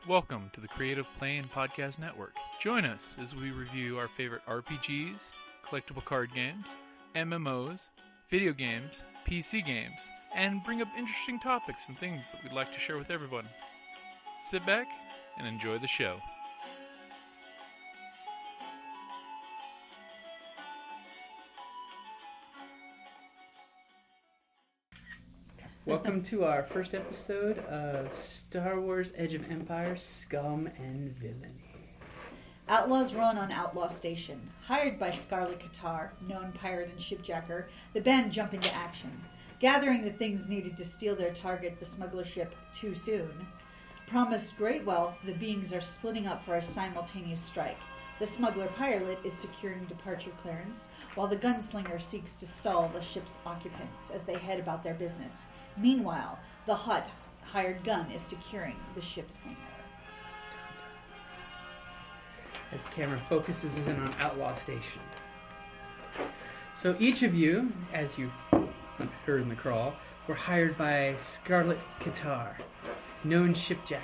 Welcome to the Creative Playing Podcast Network. Join us as we review our favorite RPGs, collectible card games, MMOs, video games, PC games, and bring up interesting topics and things that we'd like to share with everyone. Sit back and enjoy the show. Welcome to our first episode of Star Wars Edge of Empire, Scum and Villainy. Outlaws run on Outlaw Station. Hired by Scarlet Qatar, known pirate and shipjacker, the band jump into action, gathering the things needed to steal their target, the smuggler ship, too soon. Promised great wealth, the beings are splitting up for a simultaneous strike. The smuggler pilot is securing departure clearance, while the gunslinger seeks to stall the ship's occupants as they head about their business. Meanwhile, the Hutt hired gun is securing the ship's hangar. As camera focuses in on Outlaw Station. So each of you, as you've heard in the crawl, were hired by Scarlet Qatar, known shipjacker.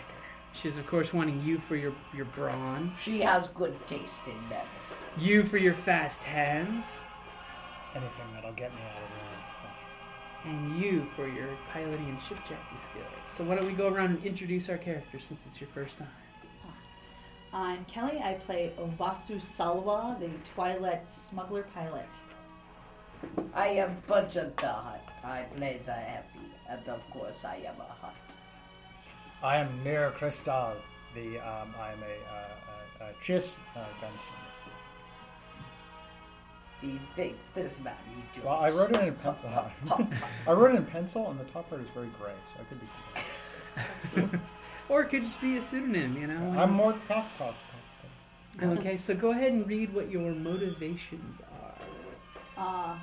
She's of course wanting you for your brawn. She has good taste in men. You for your fast hands. Anything that'll get me out of there. And you for your piloting and shipjacking skills. So why don't we go around and introduce our characters since it's your first time. I'm Kellie. I play Ovasu Salva, the Twi'lek smuggler pilot. I am Pugga the Hutt. I play the heavy, and of course I am a Hutt. I am Mire Crystal. I am a Chiss gunslinger. He thinks this man, he jokes. Well, I wrote it in pencil. I wrote it in pencil, and the top part is very gray, so I could be something. Or it could just be a pseudonym, you know? I'm more cost. Okay, so go ahead and read what your motivations are.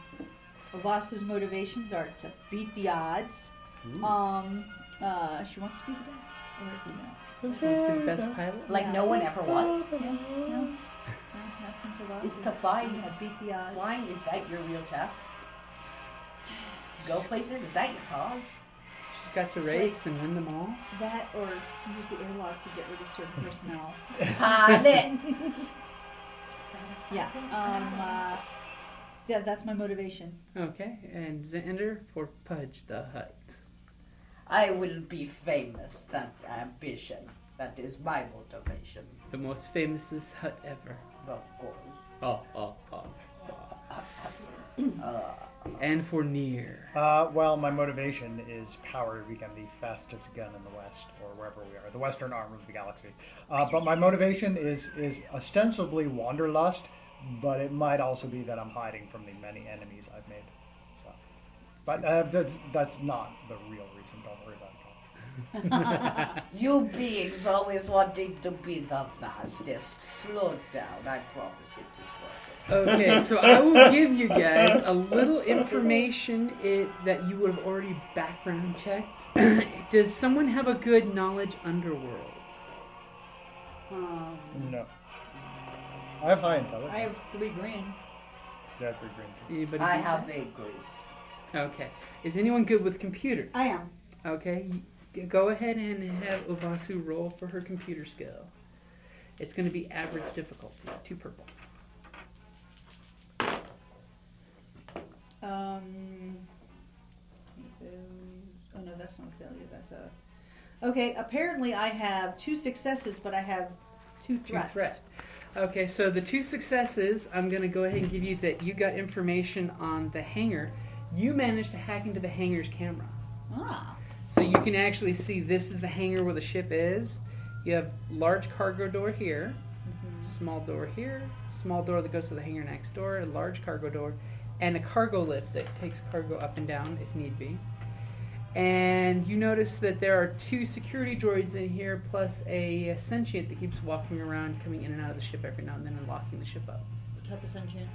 Ovasu's motivations are to beat the odds. She wants to be the best. She wants to be the best pilot? Like no one ever was. No. Not since Ovasu. Is to fly, beat the odds. flying, is that your real test? To go places, is that your cause? She's got to race and win them all. That or use the airlock to get rid of certain personnel. Pilot! Yeah, that's my motivation. Okay, and Zander for Pudge the Hutt. I will be famous. That ambition. That is my motivation. The most famous Hutt ever. Of course. And for Near. Well, my motivation is power to become the fastest gun in the West, or wherever we are, the western arm of the galaxy. But my motivation is ostensibly wanderlust, but it might also be that I'm hiding from the many enemies I've made. So, but that's not the real reason. Don't worry about it. You beings always wanting to be the fastest. Slow down, I promise it is worth it. Okay, so I will give you guys a little information that you would have already background checked. Does someone have a good knowledge underworld? No. I have high intelligence. I have 3 green. Yeah, 3 green. Anybody I do have that? a green. Okay. Is anyone good with computers? I am. Okay. Go ahead and have Ovasu roll for her computer skill. It's going to be average difficulty, 2 purple. Oh no, that's not a failure. That's a. Okay, apparently I have 2 successes, but I have 2 threats. 2 threat. Okay, so the 2 successes, I'm going to go ahead and give you that you got information on the hangar. You managed to hack into the hangar's camera. Ah. So you can actually see this is the hangar where the ship is. You have large cargo door here, small door here, small door that goes to the hangar next door, a large cargo door, and a cargo lift that takes cargo up and down if need be. And you notice that there are 2 security droids in here, plus a sentient that keeps walking around, coming in and out of the ship every now and then and locking the ship up. What type of sentient?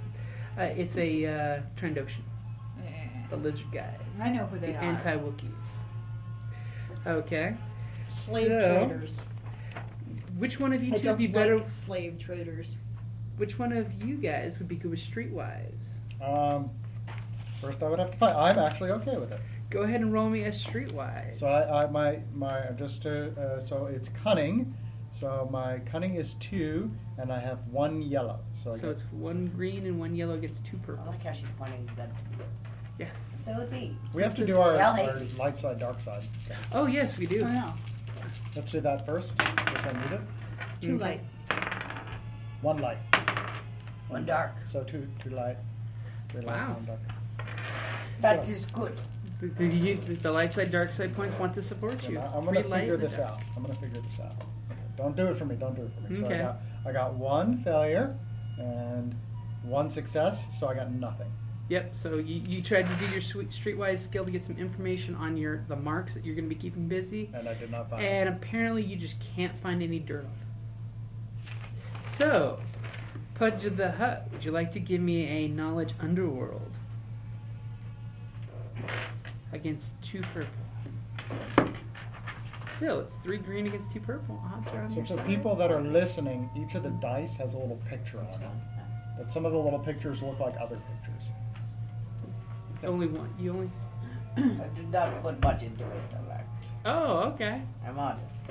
It's a Trandoshan, the lizard guys. I know who they the are. Anti-Wookiees. Okay. Slave So, traders. Which one of you I two don't would be better? like slave traders. Which one of you guys would be good with Streetwise? First I would have to find. I'm actually okay with it. Go ahead and roll me a Streetwise. So my just so it's cunning, So my cunning is 2, and I have 1 yellow. So it's 1 green and 1 yellow gets 2 I purple. like how she's pointing the gun. Yes. So is he. we have to This do is- our light side, dark side. Okay. Oh, yes, we do. Oh, no. Let's do that first, because I need it. 2 Okay. light. 1 light. One dark. So 2 light. 3 light, Wow. 1 dark. That So- is good. The light side, dark side points want to support you. I'm going to Free light figure and this dark. out. Okay. Don't do it for me. So Okay. I got 1 failure and 1 success, so I got nothing. Yep. So you tried to do your streetwise skill to get some information on the marks that you're going to be keeping busy, And I did not find and it. apparently you just can't find any dirt on it. So, Pugga the Hutt, would you like to give me a knowledge underworld against 2 purple? Still, it's 3 green against 2 purple. Odds are on So your for side. people that are listening, each of the dice has a little picture on it. But some of the little pictures look like other pictures. It's only one. You only. I did not put much into intellect. Oh, okay. I'm honest.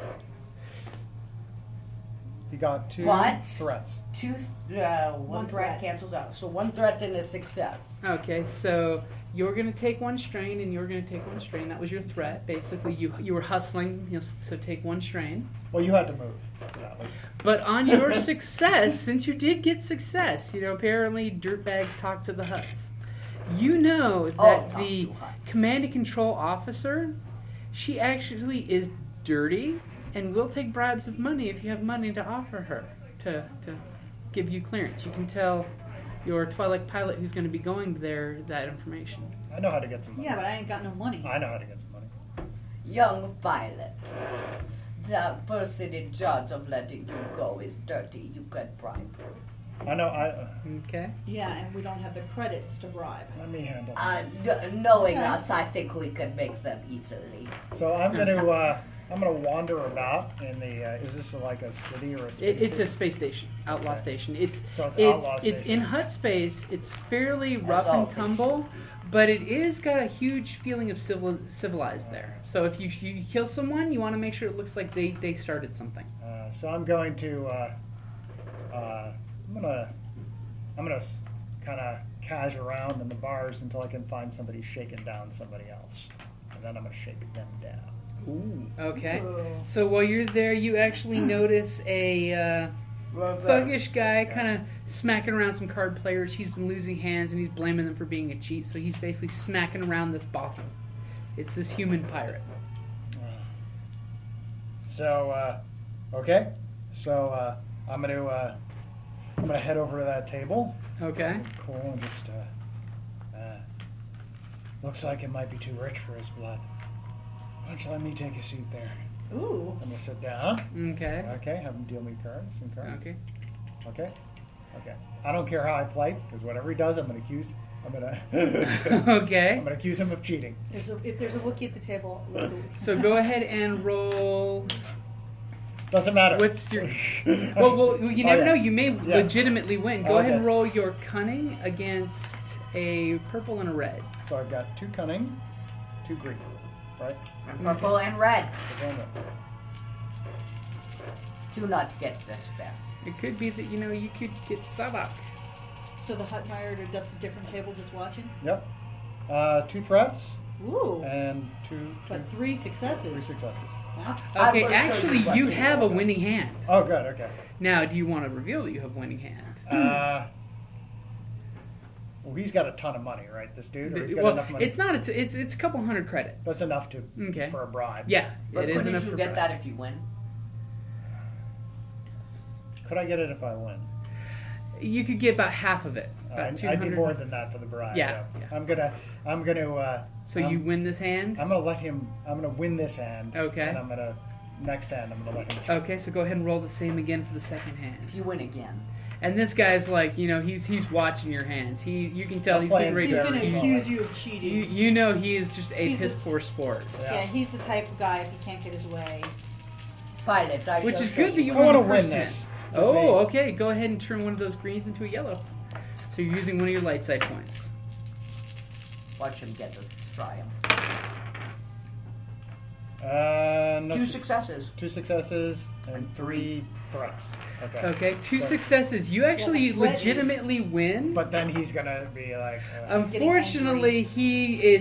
He got 2 What? threats. One One threat threat. cancels out. So 1 threat and a success. Okay, so you're gonna take 1 strain, and you're gonna take 1 strain. That was your threat. Basically, you were hustling. So take 1 strain. Well, you had to move. Yeah, like- But on your success, since you did get success, apparently dirtbags talk to the Hutts. You know that talk the to Hutts. command and control officer, she actually is dirty and will take bribes of money if you have money to offer her to give you clearance. You can tell your Twi'lek pilot who's going to be going there that information. I know how to get some money. Yeah, but I ain't got no money. I know how to get some money. Young pilot. The person in charge of letting you go is dirty. You can bribe her. I know. Okay. Yeah, and we don't have the credits to bribe. Let me handle. Knowing Okay. us, I think we can make them easily. So I'm gonna wander about in the. Is this like a city or a space? It's a station? space station, Outlaw Okay. Station. It's So it's Outlaw it's Station. in Hutt space. It's fairly As rough all and things tumble, but it is got a huge feeling of civilized there. So if you kill someone, you want to make sure it looks like they started something. So I'm going to. I'm gonna kind of cash around in the bars until I can find somebody shaking down somebody else, and then I'm gonna shake them down. Ooh. Okay. Ooh. So while you're there, you actually notice a thuggish guy kind of smacking around some card players. He's been losing hands and he's blaming them for being a cheat. So he's basically smacking around this bottle. It's this human pirate. So okay. So I'm gonna head over to that table. Okay. Cool, and just looks like it might be too rich for his blood. Why don't you let me take a seat there? Ooh. Let me sit down. Okay. Okay, have him deal me some cards. Okay. Okay. I don't care how I play, because whatever he does, I'm gonna accuse Okay. him of cheating. If there's a Wookiee at the table, look who- So go ahead and roll. Doesn't matter. What's your? Well, you never yeah. know. You may Yeah. legitimately win. Go ahead Okay. and roll your cunning against a purple and a red. So I've got 2 cunning, 2 green, right? And purple and red. Purple and red. Do not get this spell. It could be that you could get Salva. So the Hutt Mire at a different table just watching? Yep. 2 threats Ooh. and 2 But 3 successes. 3 successes. Wow. I Okay, will show actually, you what you to have a do. winning hand. Oh, good. Okay. Now, do you want to reveal that you have winning hand? Well, he's got a ton of money, right? This dude, or he's got Well, enough money. it's not. It's a couple hundred credits. That's enough to Okay. for a bribe. Yeah, But it is couldn't enough you for get bribe. that if you win? Could I get it if I win? You could get about half of it. About I'd 200. need more than that for the bribe. Yeah. I'm gonna. So you win this hand. I'm gonna win this hand. Okay. And next hand I'm gonna let him. Okay, so go ahead and roll the same again for the second hand. If you win again. And this guy's like, he's watching your hands. You can tell I'm he's playing getting ready He's to. going to Very accuse small. you of cheating. You know he is just a He's piss poor sport. Yeah, he's the type of guy, if he can't get his way. Pilot, I Which shall is show good that you I won want the to win first hand. this. Oh, okay. Go ahead and turn one of those greens into a yellow. So you're using one of your light side points. Watch him get the triumph. And 2 successes. 2 successes and 3 threats. Okay. Okay, 2 successes. You actually threat is- legitimately win. But then he's gonna be like. Unfortunately, he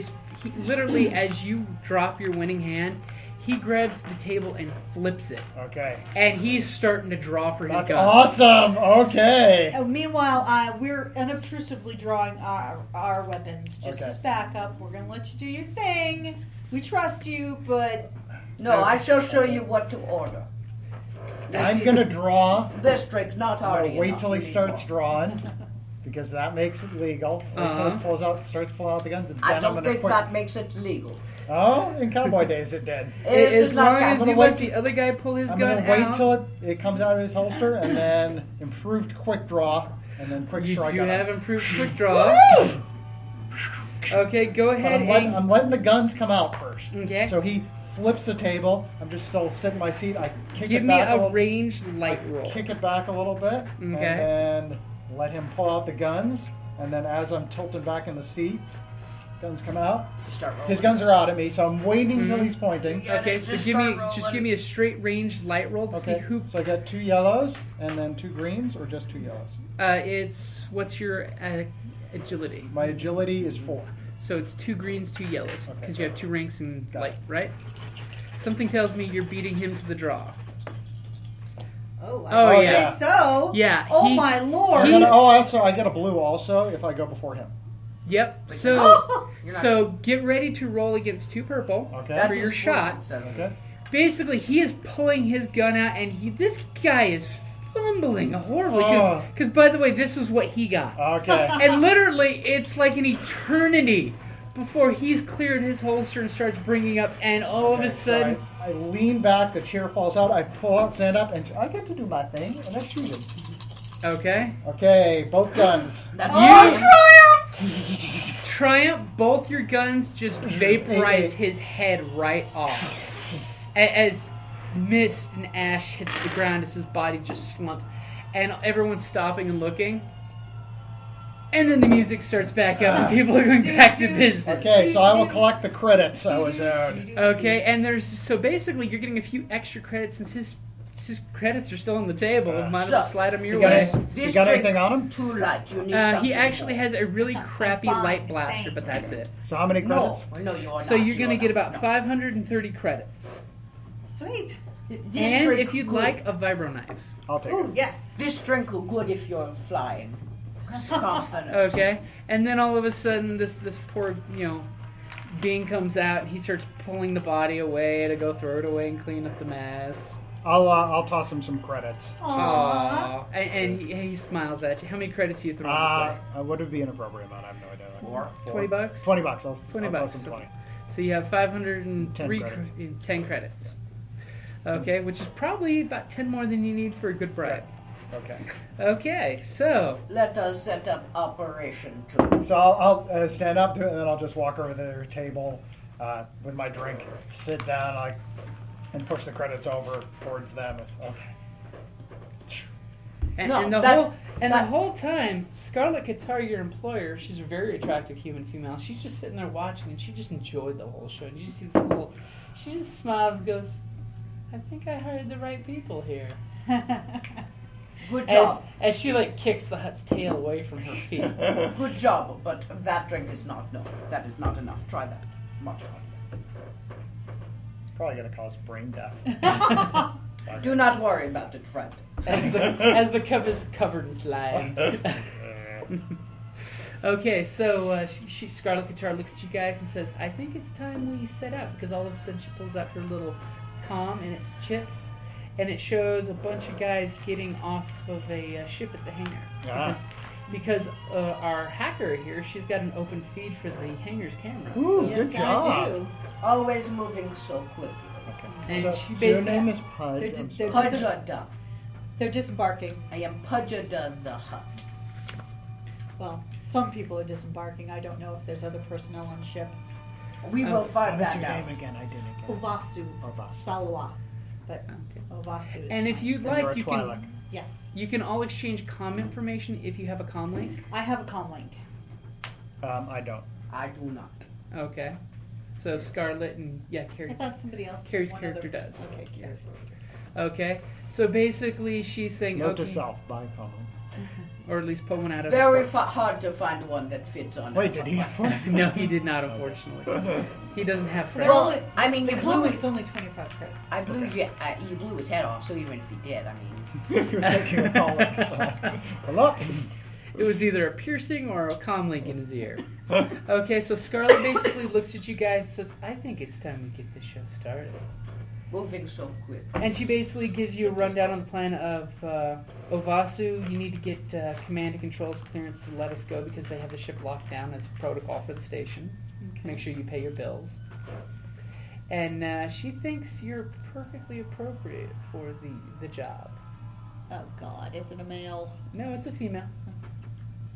literally, as you drop your winning hand, he grabs the table and flips it. Okay. And he's starting to draw for his That's gun. awesome. Okay. Meanwhile, we're unobtrusively drawing our weapons just Okay. as backup. We're going to let you do your thing. We trust you, but No, I shall show you what to order. I'm gonna draw. This drink's not I'm hardy gonna wait enough. till he You need starts more. drawing, because that makes it legal. Wait till he starts pulling out the guns, and then I I'm don't gonna think put. that makes it legal. Oh, in cowboy days it did. This As is not long as gonna you wait let the other guy pull his I'm gun gonna wait out. till it comes out of his holster, and then improved quick draw, and then quick You strike. do on have him. improved quick draw. Okay, go But ahead I'm letting the guns come out first. Okay. So he flips the table. I'm just still sitting in my seat. I kick give it me back a little. ranged light roll. Kick it back a little bit, and then let him pull out the guns. And then as I'm tilted back in the seat, guns come out. Start rolling. His guns are out at me, so I'm waiting until he's pointing. Yeah, Okay, just so start just rolling. give me a straight ranged light roll to see Okay, who. so I got 2 yellows and then 2 greens, or just 2 yellows. What's your agility? My agility is 4. So it's 2 greens, 2 yellows, Okay. because you have 2 ranks in Got light, it. right? Something tells me you're beating him to the draw. oh, Oh, I yeah. say so. Yeah, Oh he- my lord. Also, I get a blue also if I go before him. Yep. But So You're not- so get ready to roll against 2 purple Okay. That for your is shot. instead of Okay. Basically, he is pulling his gun out, and this guy is fumbling horribly. Oh. Because, by the way, this is what he got. Okay. And literally, it's like an eternity before he's cleared his holster and starts bringing up, and all of Okay, a sudden, so I lean back, the chair falls out, I pull out, stand up, and I get to do my thing, and I shoot him. okay, Okay, both guns. That's Triumph, both your guns just vaporize his head right off. As mist and ash hits the ground as his body just slumps. And everyone's stopping and looking. And then the music starts back up and people are going back to business. Okay, so I will collect the credits I was owed. Okay, and so basically you're getting a few extra credits since his credits are still on the table. Might as well slide them your You got, way. you got anything on him? Too light. You need something He actually more. has a really crappy light blaster, but that's it. So how many No, credits? no, you are not. So you're going to get not. about 530 credits. Sweet. This And drink if you'd good. like, a vibro knife. I'll take Ooh, it. yes. This drink is good if you're flying. Cross the nose. Okay, and then all of a sudden, this poor being comes out, and he starts pulling the body away to go throw it away and clean up the mess. I'll toss him some credits. Aww. Aw, and he smiles at you. How many credits do you throw this way? What would be an appropriate amount? I have no idea. 4. $20? 20 bucks. I'll 20 I'll bucks. toss him 20. So you have 503 10 credits. 10 credits. Okay, which is probably about 10 more than you need for a good bribe. Okay. Okay, so Let us set up Operation 2. So I'll stand up to it, and then I'll just walk over to their table with my drink, sit down, and push the credits over towards them. Okay. and, No, the whole time, Scarlet Qatar, your employer, she's a very attractive human female. She's just sitting there watching, and she just enjoyed the whole show. And you see this she just smiles and goes, "I think I hired the right people here." Good job. As she kicks the Hutt's tail away from her feet. Good job, but that drink is not. No, that is not enough. Try that. Much harder. It's probably going to cause brain death. Do not worry about it, friend. As the cup is covered in slime. Okay, so Scarlet Qatar looks at you guys and says, "I think it's time we set out," because all of a sudden she pulls out her little comm and it chips, and it shows a bunch of guys getting off of a ship at the hangar. Ah. Because our hacker here, she's got an open feed for the hangar's camera. Ooh, Yes, good job. I do. Always moving so quickly. Okay. And so, she so your basically- name is Pudge. They're I'm just- sorry. they're just- Pugga. They're disembarking. I am Pugga the Hutt. Well, some people are disembarking. I don't know if there's other personnel on ship. We will find What's that your out. name again? I didn't get it. Ovasu. Ovasu. Salva. But Okay. Ovasu is And if fine. you'd You're like, a you Twi'lek. can Yes. you can all exchange comm information if you have a comm link. I have a comm link. I don't. I do not. Okay. So Scarlet and I Carrie. thought somebody else. Carrie's one character other does. person. Okay, Carrie's character. Okay, so basically she's saying Note okay, to self, buy Pommel. or at least pull one out of Very the corpse. hard to find one that fits on. Wait, it. did he have one? No, he did not, unfortunately. He doesn't have friends. Well, I mean, The you blew comic's his, only 25 credits. I blew you blew his head off. So even if he did, I mean, He was making a call. Well, look. It was either a piercing or a comm link in his ear. Okay, so Scarlet basically looks at you guys and says, I think it's time we get this show started. moving so quick. And she basically gives you a rundown on the plan of Ovasu. You need to get command and controls clearance to let us go because they have the ship locked down as protocol for the station. Make sure you pay your bills. And she thinks you're perfectly appropriate for the job. Oh, God. Is it a male? No, it's a female.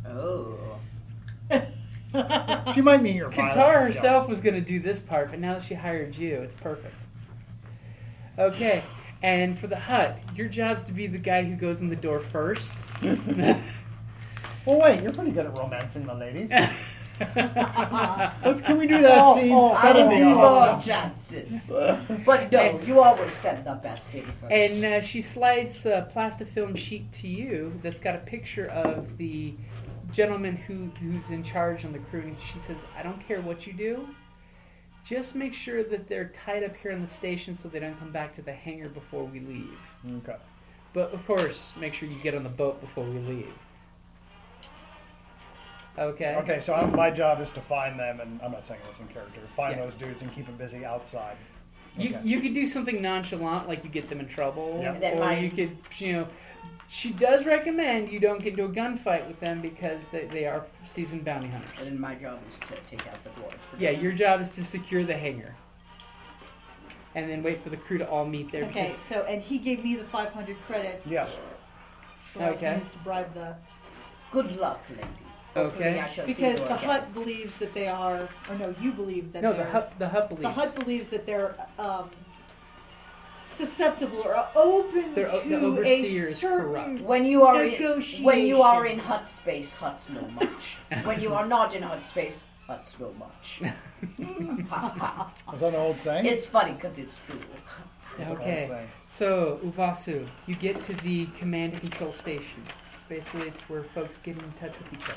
Oh. She might mean your Qatar violent herself skills. was going to do this part, but now that she hired you, it's perfect. Okay, and for the Hutt, your job's to be the guy who goes in the door first. Well, wait, you're pretty good at romancing the ladies. Can we do that scene? That'd be awesome. Jackson. But no, you always send the best in first. And she slides a plastifilm sheet to you that's got a picture of the gentleman who's in charge on the crew. And she says, I don't care what you do. Just make sure that they're tied up here in the station so they don't come back to the hangar before we leave. Okay. But, of course, make sure you get on the boat before we leave. Okay? Okay, so my job is to find them, and I'm not saying this in character, find Yeah. those dudes and keep them busy outside. You, Okay. you could do something nonchalant, like you get them in trouble. Yeah. That Or might- you could, she does recommend you don't get into a gunfight with them because they are seasoned bounty hunters. And then my job is to take out the dwarves. Yeah, your job is to secure the hangar. And then wait for the crew to all meet there. Okay, because- so, and he gave me the 500 credits. Yes. So I Okay. can use to bribe the... Good luck, lady. Hopefully Okay. I shall see Because you the again. Hutt believes that they are... Or no, you believe that No, they're... the Hutt believes. The Hutt believes that they're susceptible or open The to overseer a is certain... corrupt. When you are Negotiation. in Hutt space, Hutts know much. When you are not in Hutt space, Hutts know much. Is that an old saying? It's funny because it's true. It's an old Okay, saying. so Ovasu, you get to the command and control station. Basically, it's where folks get in touch with each other.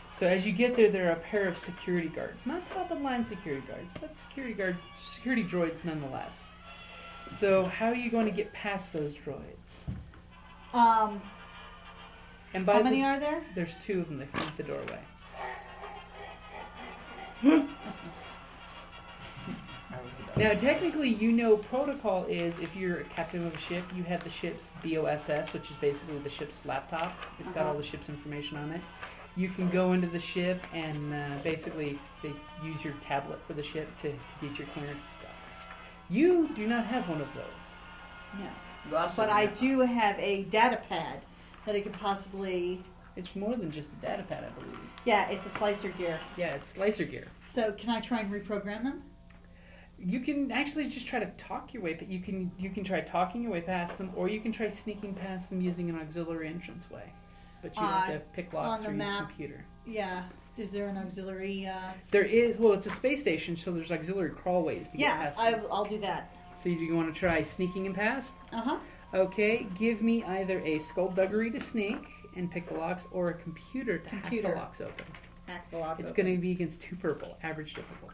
So as you get there, there are a pair of security guards. Not top-of-the-line security guards, but security droids nonetheless. So how are you going to get past those droids? And by How many are there? There's two of them. They flank the doorway. Now, technically, protocol is if you're a captain of a ship, you have the ship's BOSS, which is basically the ship's laptop. It's got all the ship's information on it. You can go into the ship and basically they use your tablet for the ship to get your clearance and stuff. You do not have one of those. No. But I do have a data pad that I could possibly... It's more than just a data pad, I believe. Yeah, it's a slicer gear. Yeah, it's slicer gear. So can I try and reprogram them? You can actually just try to talk your way, but you can try talking your way past them, or you can try sneaking past them using an auxiliary entranceway. But you have to pick locks on the or use map. computer. Yeah. Is there an auxiliary... There is, well, it's a space station, so there's auxiliary crawlways to get Yeah, past them. I'll do that. So you want to try sneaking and past? Uh-huh. Okay, give me either a skullduggery to sneak and pick the locks, or a computer to hack the locks open. Hack the lock It's open. going to be against 2 purple, average difficulty.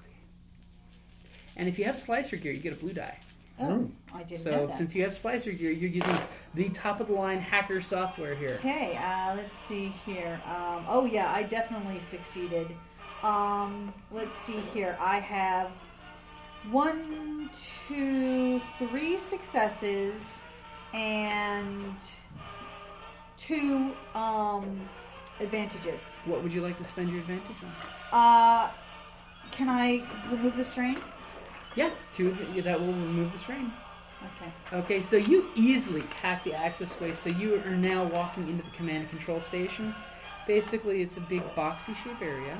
And if you have slicer gear, you get a blue die. Oh, I didn't know So that. since you have slicer gear, you're using the top-of-the-line hacker software here. Okay, let's see here. Oh, yeah, I definitely succeeded. Let's see here. I have 1, 2, 3 successes and 2 advantages. What would you like to spend your advantage on? Can I remove the strain? Yeah, 2 that will remove the strain. Okay. Okay, so you easily hack the accessway, so you are now walking into the command and control station. Basically, it's a big boxy shape area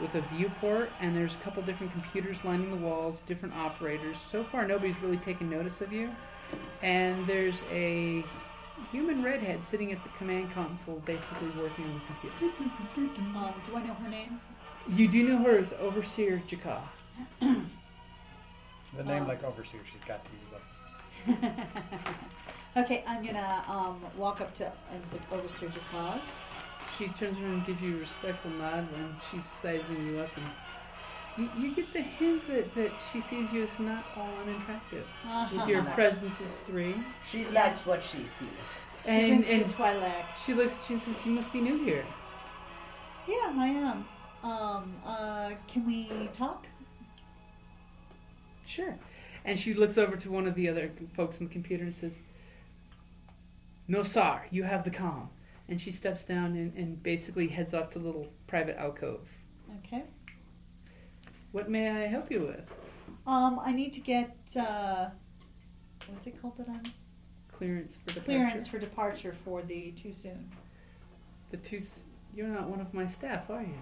with a viewport, and there's a couple different computers lining the walls, different operators. So far, nobody's really taken notice of you. And there's a human redhead sitting at the command console, basically working on the computer. Do I know her name? You do know her as Overseer Jakar. The name like Overseer, she's got to be like. Okay, I'm gonna walk up to Overseer Jakar. She turns around and gives you a respectful nod when she's sizing you up, and you get the hint that she sees you as not all unattractive with your presence of 3. She likes what she sees. She's into the Twi'lek. She says, "You must be new here." Yeah, I am. Can we talk? Sure. And she looks over to one of the other folks on the computer and says, "No, sir, you have the comm." And she steps down and basically heads off to the little private alcove. Okay. What may I help you with? I need to get what's it called that I'm Clearance for departure. clearance for departure for the Too Soon. You're not one of my staff, are you?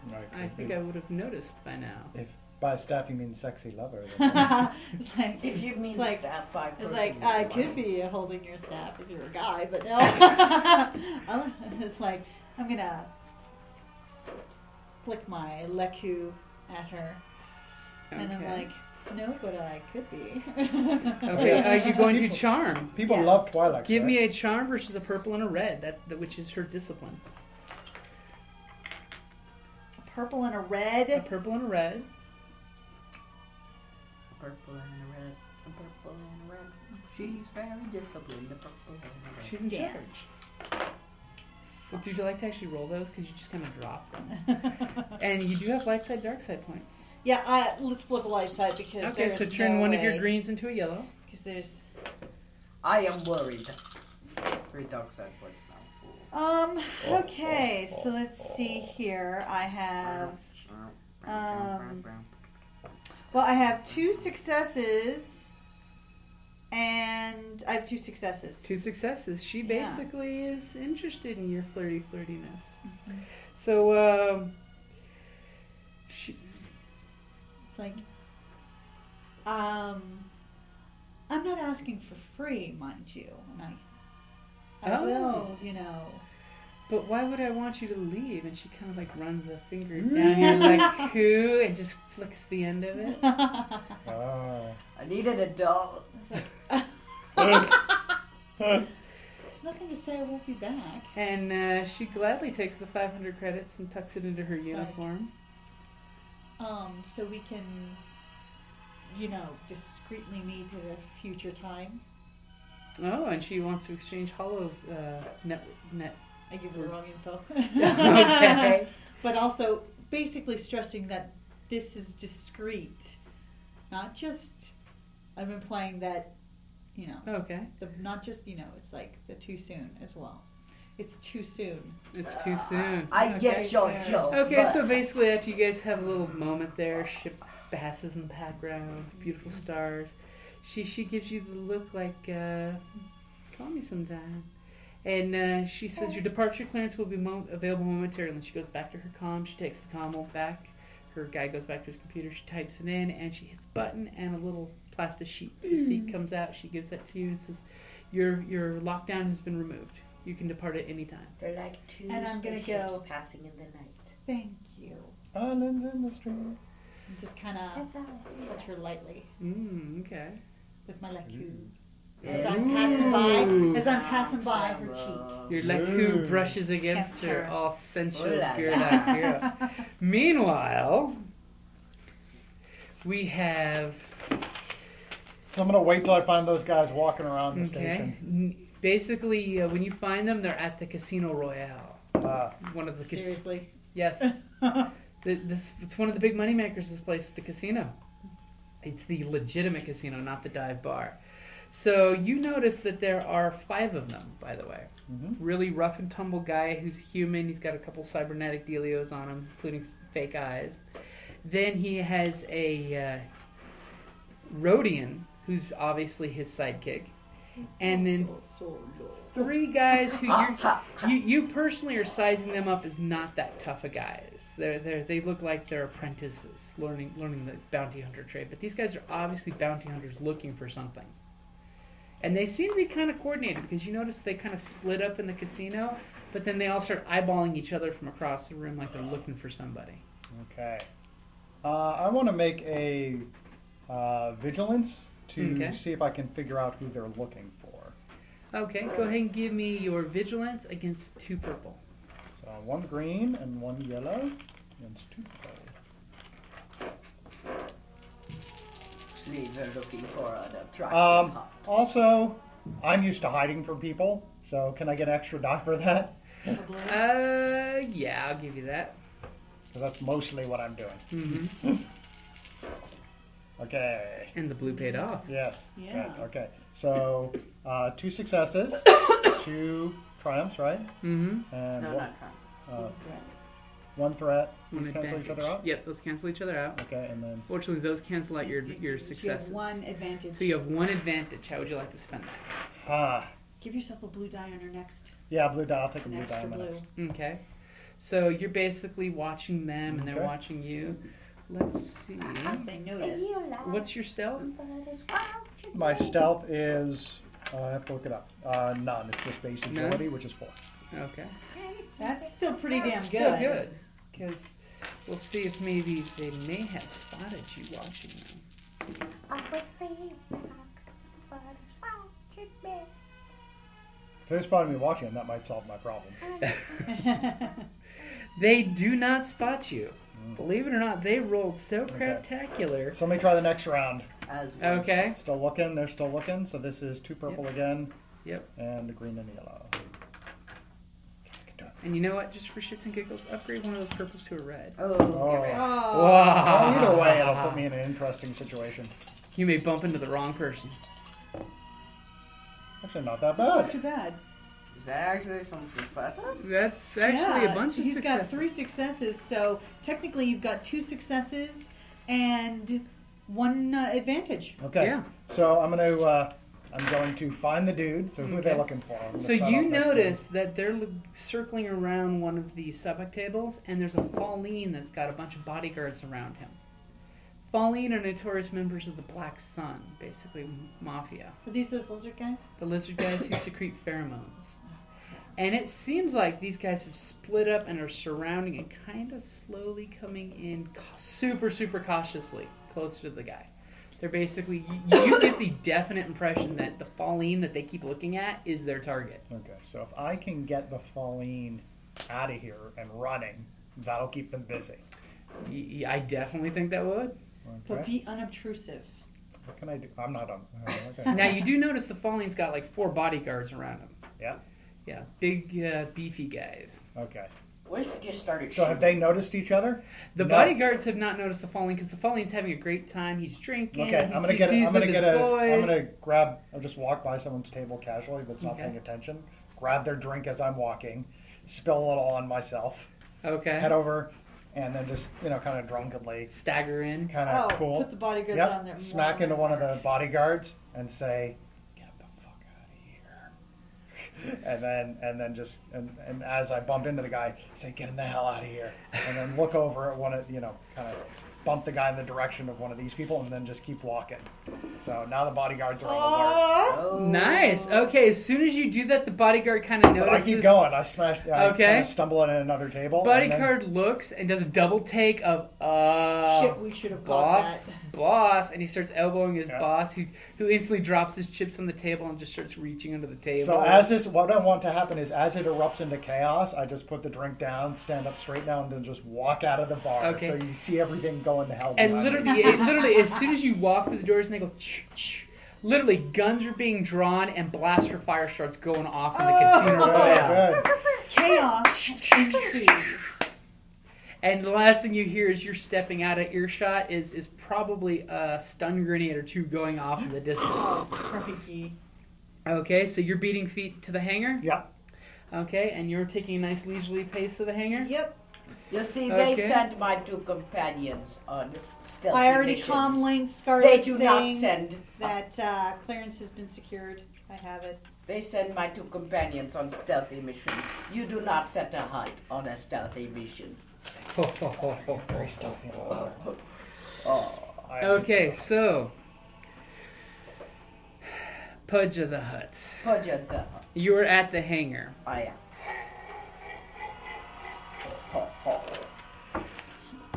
No, it I could think be. I would have noticed by now. If by staff you mean sexy lover. Then It's like If you mean It's like- that by it's person, like you I want could it. be holding your staff if you're a guy, but no. It's like I'm gonna flick my leku at her, and I'm like, no, but I could be. Okay, are you going to People- charm? people Yes. love Twi'lek. Give right? me a charm versus a purple and a red, which is her discipline. A purple and a A red. purple and a red. A purple and a red. A purple and a red. She's very disciplined. A purple and a red. She's in Damn. charge. Well, would you like to actually roll those? Because you just kind of drop them. And you do have light side, dark side points. Yeah, let's flip a light side because Okay, there's so turn no one of your way. greens into a yellow. Because there's I am worried. 3 dark side points now. Okay, so let's see here. I have well, I have 2 successes, and I have 2 successes. 2 successes. She Yeah. basically is interested in your flirtiness. So, she... It's like, I'm not asking for free, mind you, and I Oh. will, you know. But why would I want you to leave? And she kind of like runs a finger down your leku and just flicks the end of it. Oh. I need an adult. It's nothing to say I won't be back. And she gladly takes the 500 credits and tucks it into her uniform. So we can, you know, discreetly meet at a future time. Oh, and she wants to exchange hollow net. I give her the wrong info. Okay. But also basically stressing that this is discreet. Not just, I'm implying that, you know, Okay. not just, you know, it's like the too soon as well. It's too soon. It's too soon. I get Okay. your joke. Okay, but so basically after you guys have a little moment there, ship passes in the background, beautiful stars. She gives you the look like, call me sometime. And she says your departure clearance will be available momentarily. And she goes back to her comm. She takes the comm back. Her guy goes back to his computer. She types it in, and she hits button, and a little plastic sheet comes out. She gives that to you and says, your lockdown has been removed. You can depart at any time. They're like 2 And I'm gonna spaceships go. passing in the night. Thank you. Islands in the street. And just kind of That's all right. touch her lightly Okay. with my leku. Yes. As I'm passing by her cheek. Your leku brushes against Kept her, her. all sensual, Ooh la pure la. like girl. Meanwhile, we have So I'm gonna wait till I find those guys walking around the okay. station. Basically, when you find them, they're at the Casino Royale. One of the Seriously. yes, it's one of the big moneymakers. This place, the casino. It's the legitimate casino, not the dive bar. So you notice that there are 5 of them, by the way. Mm-hmm. Really rough and tumble guy who's human. He's got a couple cybernetic dealios on him, including fake eyes. Then he has a Rhodian, who's obviously his sidekick. And then 3 guys who you personally are sizing them up as not that tough of guys. They look like they're apprentices learning the bounty hunter trade. But these guys are obviously bounty hunters looking for something. And they seem to be kind of coordinated because you notice they kind of split up in the casino, but then they all start eyeballing each other from across the room like they're looking for somebody. Okay. I want to make a vigilance to Okay. see if I can figure out who they're looking for. Okay, go ahead and give me your vigilance against 2 purple. So 1 green and 1 yellow against 2 purple. We're looking for an attractive Hutt. Also, I'm used to hiding from people, so can I get an extra die for that? Yeah, I'll give you that. Because that's mostly what I'm doing. Mm-hmm. Okay. And the blue paid off. Yes. Yeah. Good. Okay. So 2 successes, 2 triumphs, right? Mm-hmm. And No, not trying. 1 threat. One These cancel each other advantage. out. Yep, those cancel each other out. Okay, and then Fortunately, those cancel out your You successes. have 1 advantage. So you have 1 advantage. How would you like to spend that? Give yourself a blue die on your next. yeah, blue die. I'll take a An blue die. extra on my blue. next. Okay. So you're basically watching them, and they're Okay. watching you. Let's see. They notice. What's your stealth? My stealth is. I have to look it up. None. It's just base None? agility, which is 4. Okay. That's still pretty damn good. Still good. Because we'll see if maybe they may have spotted you watching them. If they spotted me watching, that might solve my problem. They do not spot you. Believe it or not, they rolled so Okay. craptacular. So let me try the next round. As well. Okay. Still looking. They're still looking. So this is 2 purple again. Yep. And a green and a yellow. And you know what? Just for shits and giggles, upgrade one of those purples to a red. Oh, Oh. get it. Oh. Well, either way, it'll put me in an interesting situation. You may bump into the wrong person. Actually, not that That's not bad. too bad. Is that actually some successes? That's actually a bunch of He's successes. got 3 successes, so technically you've got 2 successes and 1 advantage. Okay. Yeah. So I'm going to find the dude. So who are they Okay. looking for? I'm gonna So sign you up next to notice that they're circling around one of the subject tables, and there's a Falleen that's got a bunch of bodyguards around him. Falleen are notorious members of the Black Sun, basically mafia. Are these those lizard guys? The lizard guys who secrete pheromones. And it seems like these guys have split up and are surrounding and kind of slowly coming in super, super cautiously closer to the guy. They're basically, you get the definite impression that the Falleen that they keep looking at is their target. Okay. So if I can get the Falleen out of here and running, that'll keep them busy. I definitely think that would. But Okay. be unobtrusive. What can I do? I'm not on. Okay. Now, you do notice the Falleen's got like 4 bodyguards around him. Yeah. Yeah, big, beefy guys. Okay. What if we just started So have they noticed each other? The No. bodyguards have not noticed the Falleen because the Falleen's having a great time. He's drinking. Okay, He's, I'm gonna he get. sees I'm gonna with get his a. boys. I'm gonna grab. I'll just walk by someone's table casually that's not Okay. paying attention. Grab their drink as I'm walking. Spill a little on myself. Okay. Head over, and then just kind of drunkenly, Stagger in. kind Oh, of cool. put the bodyguards Yep. on there. Smack into one of the bodyguards and say, "Get the fuck out of here." and then as I bump into the guy, say, "Get him the hell out of here." And then look over at one of kind of bump the guy in the direction of one of these people, and then just keep walking. So now the bodyguards are on alert. Oh. Nice. Okay, as soon as you do that, the bodyguard kind of But notices. I keep going. I smash. I Okay. kind of stumble on another table. and then- Bodyguard looks and does a double take of Shit, we should have caught boss, and he starts elbowing his Yeah. boss, who instantly drops his chips on the table and just starts reaching under the table. So what I want to happen is, as it erupts into chaos, I just put the drink down, stand up straight now, and then just walk out of the bar. Okay. So you see everything going to hell. And behind me. literally, as soon as you walk through the doors and they go, ch. Literally, guns are being drawn and blaster fire starts going off in the casino royale. Good. Chaos ensues. And the last thing you hear as you're stepping out of earshot is probably a stun grenade or 2 going off in the distance. Crikey. Okay, so you're beating feet to the hangar. Yeah. Okay, and you're taking a nice leisurely pace to the hangar. Yep. You see, Okay. they sent my 2 companions on stealthy I already missions. calmly Scarlet They do not saying send. that clearance has been secured. I have it. They send my 2 companions on stealthy missions. You do not set a Hutt on a stealthy mission. Very stealthy. Okay, so Pugga the Hutt. Pugga the Hutt. You are at the hangar. I am.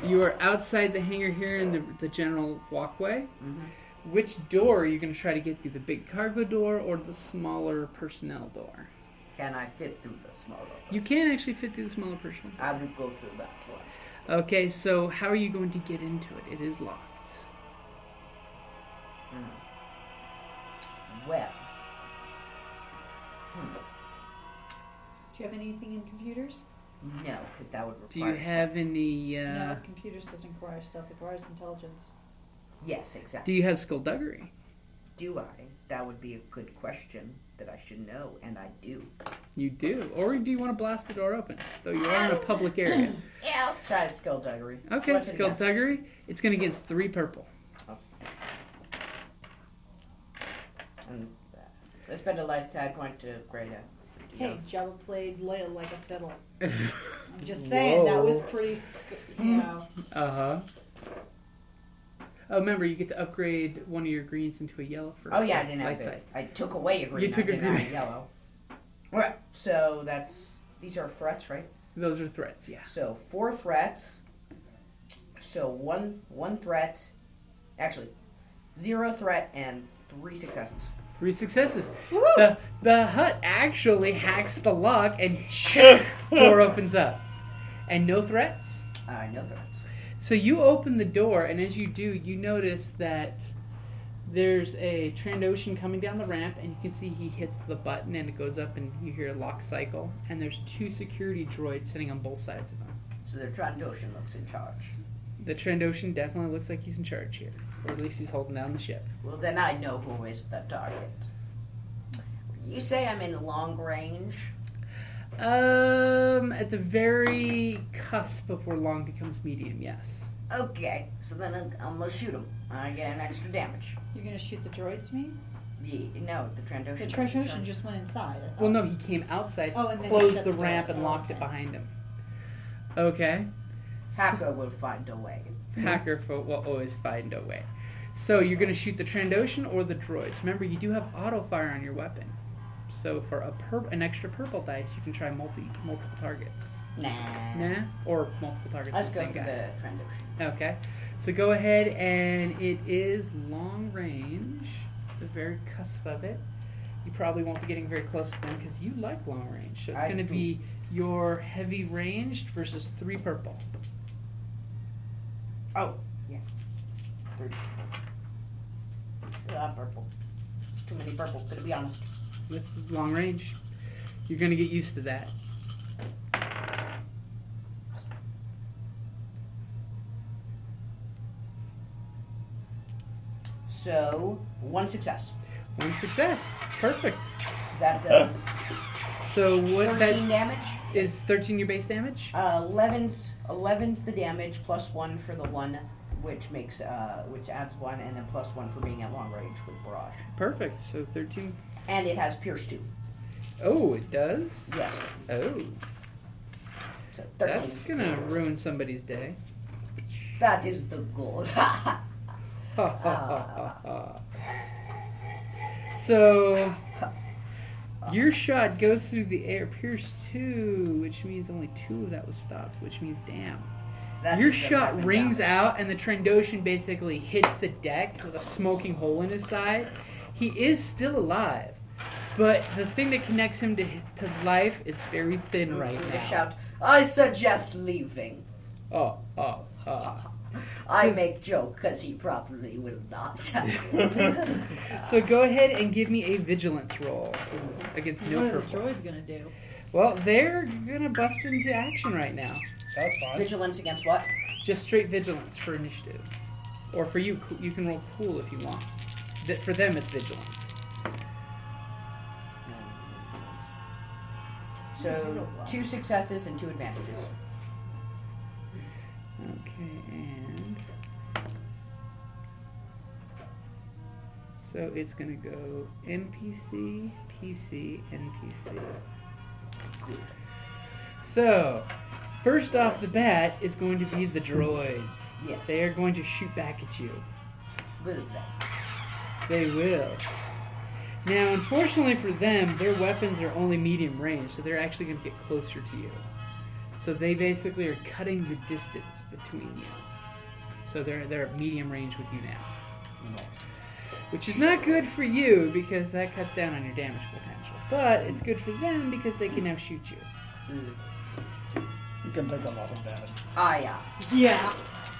You are outside the hangar here in the general walkway. Mm-hmm. Which door are you going to try to get through? The big cargo door or the smaller personnel door? Can I fit through the smaller one? You can actually fit through the smaller personnel. I will go through that one. Okay, so how are you going to get into it? It is locked. Well. Do you have anything in computers? No, because that would require... Do you have any... No, computers doesn't require stealth. It requires intelligence. Yes, exactly. Do you have skullduggery? Do I? That would be a good question that I should know, and I do. You do. Or do you want to blast the door open? Though you are in a public area. Yeah, I'll try skullduggery. Okay, What's it against? skullduggery. It's going to get 3 purple. And I spend a lifetime point to grade out. Hey, Jabba played Leia like a fiddle. I'm just saying, that was pretty, Uh-huh. Oh, remember, you get to upgrade one of your greens into a yellow for Oh yeah, I didn't have light it. side. I took away a green. You took I a didn't have green. yellow. Alright, so these are threats, right? Those are threats, yeah. So 4 threats. So one threat. Actually, 0 threat and 3 successes. 3 successes. The Hutt actually hacks the lock and door opens up. And no threats? No threats. So you open the door, and as you do, you notice that there's a Trandoshan coming down the ramp, and you can see he hits the button, and it goes up, and you hear a lock cycle. And there's 2 security droids sitting on both sides of him. So the Trandoshan looks in charge. The Trandoshan definitely looks like he's in charge here. Or at least he's holding down the ship. Well, then I know who is the target. You say I'm in long range? At the very cusp of where long becomes medium, yes. Okay, so then I'm gonna shoot him. I get an extra damage. You're going to shoot the droids, you mean? No, the Trandoshan. The Trandoshan just went inside. I thought. Well, no, he came outside, and then closed shut the door. ramp, and locked it behind him. Okay. Hacker will find a way. Hacker will always find a way. So you're going to shoot the Trandoshan or the droids. Remember, you do have auto fire on your weapon. So for an extra purple dice, you can try multiple targets. Nah. Or multiple targets. Let's the go same for guy. the Trandoshan. Okay. So go ahead, and it is long range. The very cusp of it. You probably won't be getting very close to them because you like long range. So it's going to be your heavy ranged versus 3 purple. Oh, yeah. 3. Purple. Too many purple, to be honest. This is long range. You're going to get used to that. So, 1 success. 1 success. Perfect. That does So what 13 that damage. is 13 your base damage? 11's the damage, plus 1 for the 1, which makes which adds 1, and then plus 1 for being at long range with barrage. Perfect. So 13. And it has pierce 2. Oh, it does? Yes. Oh. So 13. That's going to ruin somebody's day. That is the goal. So your shot goes through the air, pierce 2, which means only 2 of that was stopped, which means damn. That's Your a good shot weapon rings damage. out, and the Trandoshan basically hits the deck with a smoking hole in his side. He is still alive, but the thing that connects him to life is very thin right The now. shout, I suggest leaving. Oh. I make joke because he probably will not. So go ahead and give me a vigilance roll against no What are the purple. droids going to do? Well, they're gonna bust into action right now. That's fine. Vigilance against what? Just straight vigilance for initiative, or for you, you can roll cool if you want. For them, it's vigilance. So 2 successes and 2 advantages. Okay, and so it's gonna go NPC, PC, NPC. So, first off the bat, it's going to be the droids. Yes. They are going to shoot back at you. Will they? They will. Now, unfortunately for them, their weapons are only medium range, so they're actually going to get closer to you. So they basically are cutting the distance between you. So they're at medium range with you now. Which is not good for you because that cuts down on your damage potential. But it's good for them because they can now shoot you. You can take a lot of damage. Yeah. Yeah.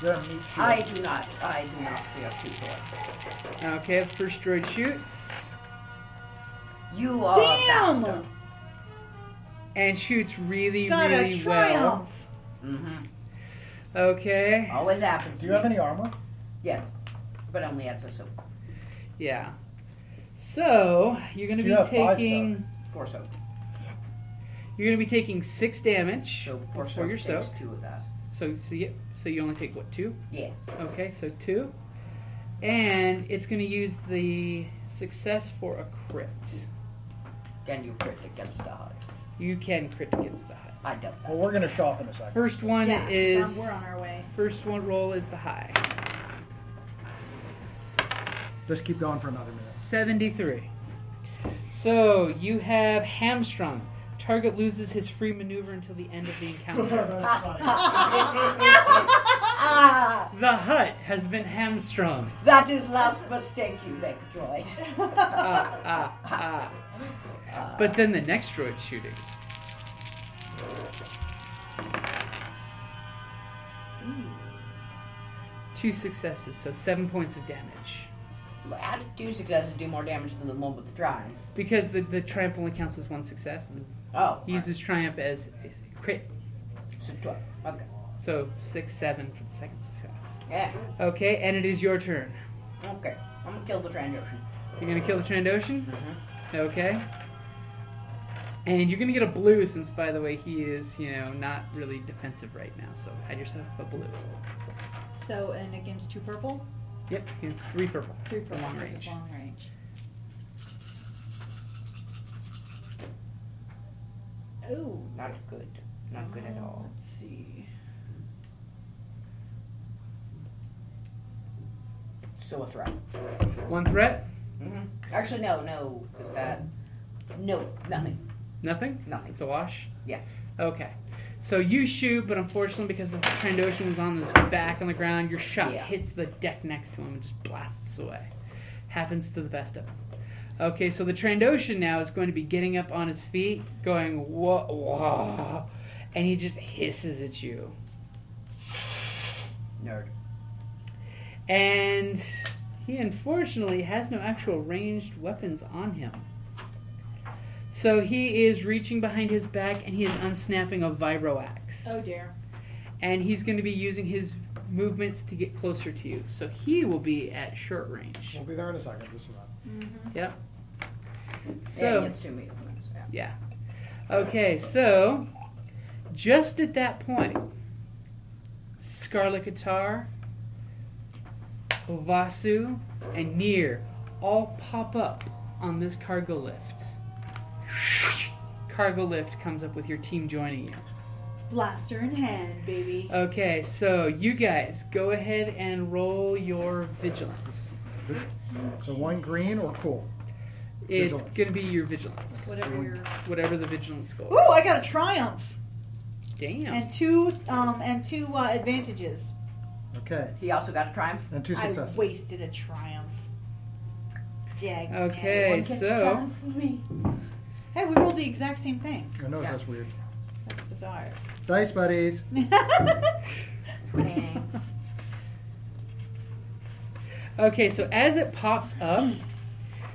You're a meat shield. I do not fear people. Okay, the first droid shoots. You are a bastard. And shoots really, Got really a triumph. Mm-hmm. Okay. Always happens. Do you have any armor? Yes, but only at so. Yeah. So you're going to So you have be 5 taking. Force soak. You're going to be taking 6 damage So force before soak your takes soak. 2 of that. So you only take what, 2? Yeah. Okay, so 2. And it's going to use the success for a crit. Can you crit against the Hutt? You can crit against the Hutt. I doubt that. Well, we're going to shop in a second. First one Yeah, is. we're on our way. First one roll is the high. Just keep going for another minute. 73. So you have hamstrung. Target loses his free maneuver until the end of the encounter. That's funny. The Hutt has been hamstrung. That is last mistake you make, droid. But then the next droid's shooting. Two successes, so 7 points of damage. How did 2 successes do more damage than the one with the triumph? Because the triumph only counts as 1 success. Oh. He uses triumph as a crit. So 12. Okay. So 6, 7 for the second success. Yeah. Okay, and it is your turn. Okay. I'm gonna kill the Trandoshan. You're gonna kill the Trandoshan? Okay. And you're gonna get a blue since, by the way, he is, not really defensive right now. So add yourself a blue. So, and against 2 purple? Yep, it's 3 purple. 3 purple. Long This is range. long range. Oh. Not good. Not good at all. Let's see. So a threat. 1 threat? Mm-hmm. Actually, no, because that... No, nothing. Nothing? Nothing. It's a wash? Yeah. Okay. So you shoot, but unfortunately, because the Trandoshan was on his back on the ground, your shot hits the deck next to him and just blasts away. Happens to the best of them. Okay, so the Trandoshan now is going to be getting up on his feet, going, whoa, whoa, and he just hisses at you. Nerd. And he unfortunately has no actual ranged weapons on him. So he is reaching behind his back and he is unsnapping a vibro axe. Oh dear. And he's going to be using his movements to get closer to you. So he will be at short range. We'll be there in a second. Just about. Yep. Yeah, So, it's 2 meters. yeah. Okay, so just at that point, Scarlet Katar, Ovasu, and Mire all pop up on this cargo lift. Cargo lift comes up with your team joining you. Blaster in hand, baby. Okay, so you guys go ahead and roll your vigilance. So 1 green or cool? It's Vigilance. going to be your vigilance. Whatever the vigilance score. Ooh, I got a triumph. Damn. And two advantages. Okay. He also got a triumph. And 2 successes. I wasted a triumph. Dag. Okay, One gets so triumph for me. Hey, we rolled the exact same thing. I know Yeah. that's weird. That's bizarre. Dice buddies. okay, so as it pops up,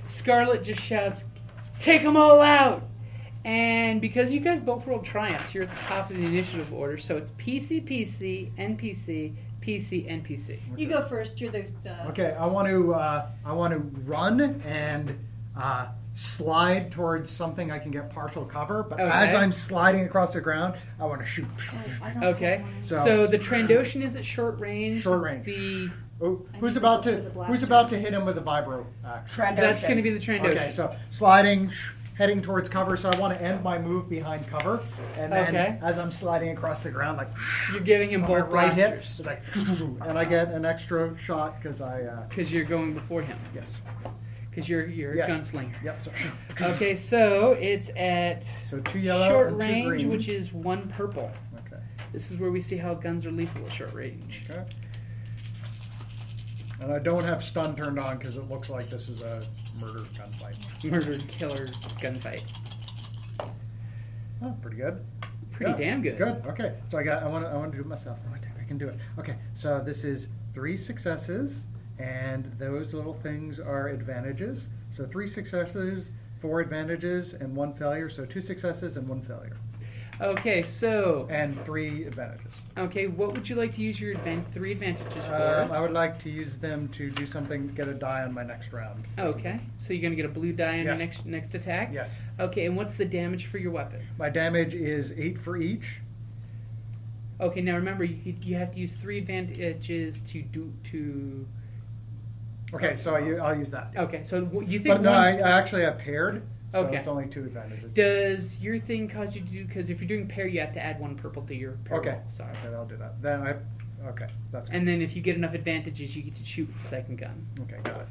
Scarlet just shouts, "Take them all out!" And because you guys both rolled triumphs, you're at the top of the initiative order. So it's PC, PC, NPC, PC, NPC. You go first. You're the Okay, I want to run and slide towards something I can get partial cover. But Okay. as I'm sliding across the ground, I want to shoot. I don't Okay, have one. so the Trandoshan is at short range. Short range. The Oh, I who's need to about go to for the who's blaster. about to hit him with a vibro axe? that's going to be the Trandoshan. Okay, so sliding, heading towards cover. So I want to end my move behind cover, and then Okay. as I'm sliding across the ground, like You're giving him on my both right hip, blasters it's like, and I get an extra shot because I because you're going before him. yes. Because you're a Yes. gunslinger. Yep. Okay, so it's at So 2 yellow short and 2 range, green. which is 1 purple. Okay. This is where we see how guns are lethal at short range. Okay. And I don't have stun turned on because it looks like this is a murder gunfight. Murder Killer Gunfight. Oh, pretty good. Pretty damn good. Good. Okay. So I want to do it myself. I can do it. Okay. So this is 3 successes, and those little things are advantages. So 3 successes, 4 advantages, and 1 failure. So 2 successes and 1 failure. Okay, so... And 3 advantages. Okay, what would you like to use your 3 advantages for? I would like to use them to do something, get a die on my next round. Okay, so you're going to get a blue die on your next attack? Yes. Okay, and what's the damage for your weapon? My damage is 8 for each. Okay, now remember, you have to use 3 advantages to... Okay, so I'll use that. Okay, so you think... But no, I actually have paired, so okay. it's only 2 advantages. Does your thing cause you to do... Because if you're doing pair, you have to add 1 purple to your pair Okay. roll. Sorry. Okay, I'll do that. Then okay, that's good. And then if you get enough advantages, you get to shoot with the second gun. Okay, got it.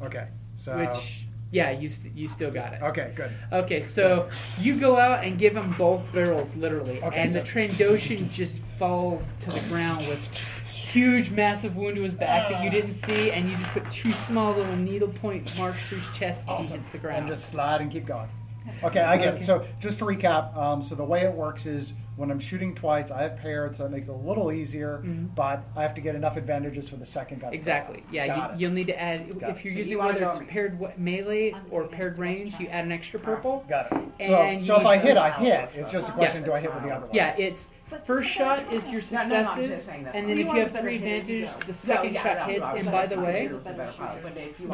Okay, so... Which... Yeah, you still got it. Okay, good. Okay, so you go out and give him both barrels, literally, Okay, and so- the Trandoshan just falls to the ground with huge, massive wound to his back that you didn't see, and you just put 2 small little needle point marks through his chest as he hits the ground. And just slide and keep going. Okay, I get it. So just to recap, so the way it works is when I'm shooting twice, I have paired, so it makes it a little easier, but I have to get enough advantages for the second gun. Exactly. Yeah, you'll need to add, Got if you're So using you wanna whether go it's over- paired melee or paired range, you add an extra purple. Got it. And So if you- I hit, I hit. It's just a question, do I hit with the other one? Yeah, it's first shot is your No, I'm successes, just saying that. and then You if want you a have better 3 hit, advantage, yeah. the second shot hits, and by the way,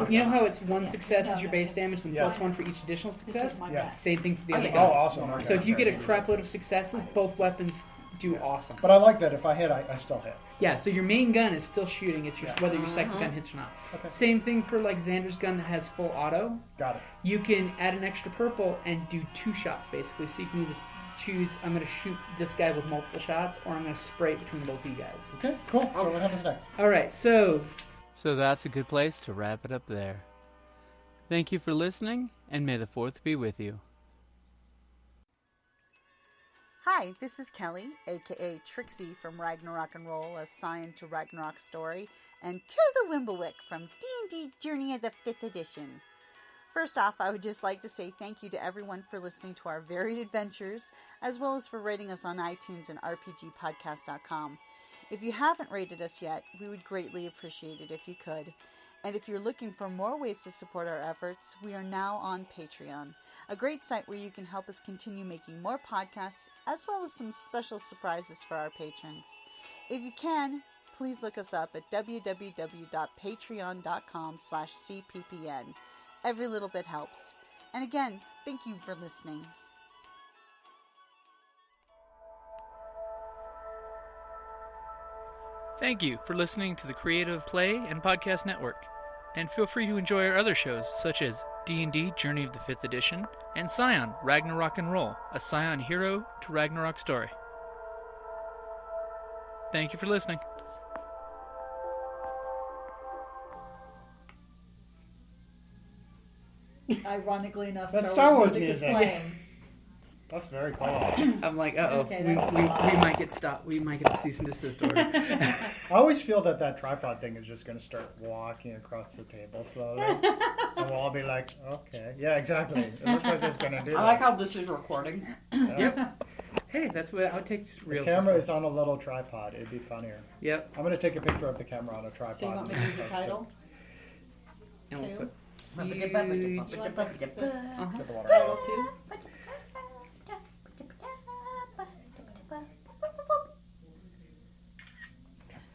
you know how it's 1 success is your base damage and Yeah. +1 for each additional success? Yeah. Same thing for the other Oh, gun. awesome. Okay. So if you get a crap load of successes, both weapons do awesome. But I like that. If I hit, I still hit. Yeah, so your main gun is still shooting. It's whether your second gun hits or not. Okay. Same thing for like Zander's gun that has full auto. Got it. You can add an extra purple and do 2 shots basically. So you can either choose, I'm going to shoot this guy with multiple shots, or I'm going to spray it between both of you guys. Okay, cool. So what happens next? All right, so that's a good place to wrap it up there. Thank you for listening, and may the 4th be with you. Hi, this is Kellie, aka Trixie from Ragnarok and Roll, a Scion to Ragnarok story, and Tilda Wimblewick from D&D Journey of the 5th Edition. First off, I would just like to say thank you to everyone for listening to our varied adventures, as well as for rating us on iTunes and RPGpodcast.com. If you haven't rated us yet, we would greatly appreciate it if you could. And if you're looking for more ways to support our efforts, we are now on Patreon, a great site where you can help us continue making more podcasts, as well as some special surprises for our patrons. If you can, please look us up at www.patreon.com/cppn. Every little bit helps. And again, thank you for listening. Thank you for listening to the Creative Play and Podcast Network. And feel free to enjoy our other shows, such as D&D Journey of the 5th Edition and Scion Ragnarok and Roll, a Scion hero to Ragnarok story. Thank you for listening. Ironically enough, That's Star Wars Star Wars music is music. playing. That's very cool. I'm like, Okay, we that's might get stopped. We might get a cease and desist order. I always feel that tripod thing is just going to start walking across the table slowly. And we'll all be like, okay. Yeah, exactly. It looks like it's going to do that. I like how this is recording. Yep. Hey, that's what outtakes The real. camera is on a little tripod. It'd be funnier. Yep. I'm going to take a picture of the camera on a tripod. So you want me to read the title? And we'll Two. put You huge- like Get the water. Uh-huh.